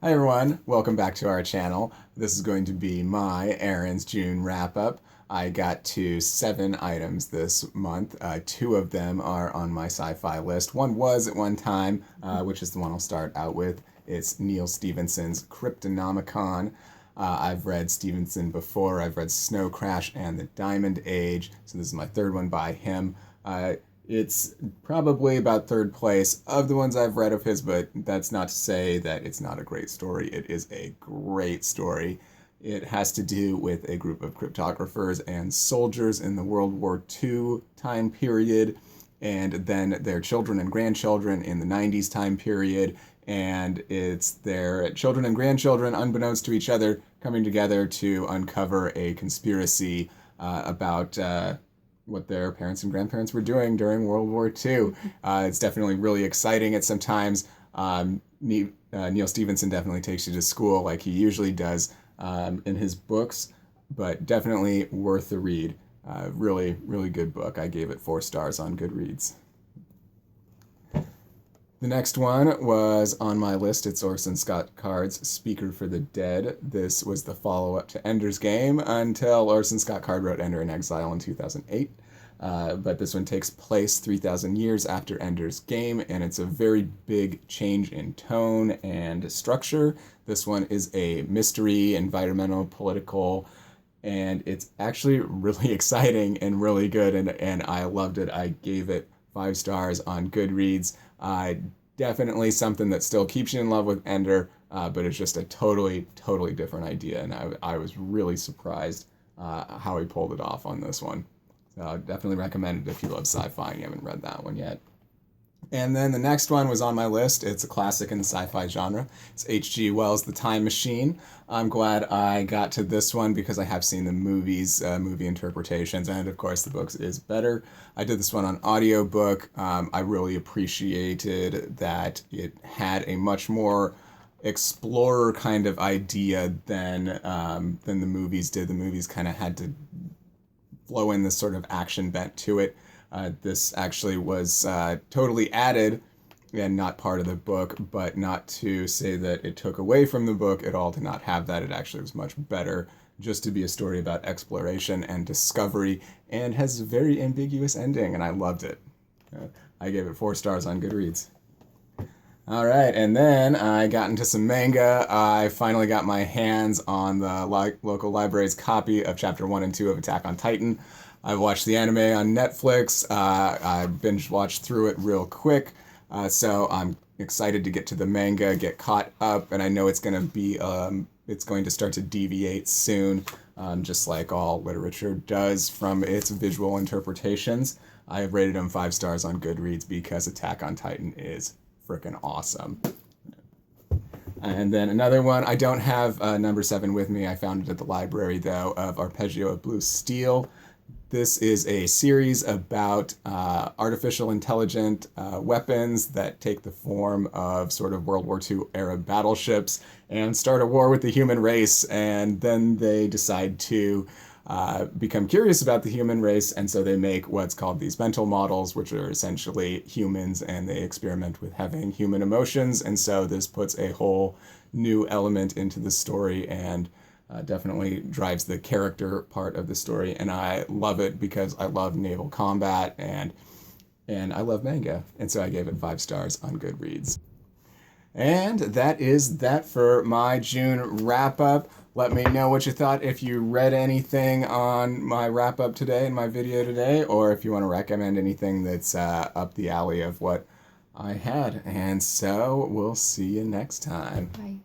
Hi everyone, welcome back to our channel. This is going to be my Aaron's June wrap-up. I got to 7 items this month. 2 of them are on my sci-fi list. One was at one time, which is the one I'll start out with. It's Neal Stephenson's Cryptonomicon. I've read Stephenson before. I've read Snow Crash and The Diamond Age, so this is my third one by him. It's probably about third place of the ones I've read of his, but that's not to say that it's not a great story. It is a great story. It has to do with a group of cryptographers and soldiers in the World War II time period, and then their children and grandchildren in the 90s time period. And it's their children and grandchildren, unbeknownst to each other, coming together to uncover a conspiracy about what their parents and grandparents were doing during World War II. It's definitely really exciting at some times. Neal Stephenson definitely takes you to school like he usually does in his books, but definitely worth the read. Really, really good book. I gave it 4 stars on Goodreads. The next one was on my list. It's Orson Scott Card's Speaker for the Dead. This was the follow-up to Ender's Game until Orson Scott Card wrote Ender in Exile in 2008. But this one takes place 3,000 years after Ender's Game, and it's a very big change in tone and structure. This one is a mystery, environmental, political, and it's actually really exciting and really good, and I loved it. I gave it 5 stars on Goodreads. Definitely something that still keeps you in love with Ender, but it's just a totally, totally different idea, and I was really surprised how he pulled it off on this one. So I definitely recommend it if you love sci-fi and you haven't read that one yet. And then the next one was on my list. It's a classic in the sci-fi genre. It's H.G. Wells' The Time Machine. I'm glad I got to this one because I have seen the movies, movie interpretations, and of course the books is better. I did this one on audiobook. I really appreciated that it had a much more explorer kind of idea than the movies did. The movies kind of had to flow in this sort of action bent to it. This actually was totally added and not part of the book, but not to say that it took away from the book at all to not have that. It actually was much better just to be a story about exploration and discovery, and has a very ambiguous ending, and I loved it. I gave it 4 stars on Goodreads. All right, and then I got into some manga. I finally got my hands on the local library's copy of Chapter 1 and 2 of Attack on Titan. I've watched the anime on Netflix. I binge watched through it real quick, so I'm excited to get to the manga, get caught up, and I know it's going to start to deviate soon, just like all literature does from its visual interpretations. I have rated them 5 stars on Goodreads because Attack on Titan is freaking awesome. And then another one, I don't have number 7 with me. I found it at the library, though, of Arpeggio of Blue Steel. This is a series about artificial intelligent weapons that take the form of sort of World War II era battleships and start a war with the human race. And then they decide to become curious about the human race, and so they make what's called these mental models, which are essentially humans, and they experiment with having human emotions. And so this puts a whole new element into the story, and definitely drives the character part of the story. And I love it because I love naval combat, and I love manga, and so I gave it 5 stars on Goodreads. And that is that for my June wrap-up. Let me know what you thought, if you read anything on my wrap-up today in my video today, or if you want to recommend anything that's up the alley of what I had. And so we'll see you next time. Bye.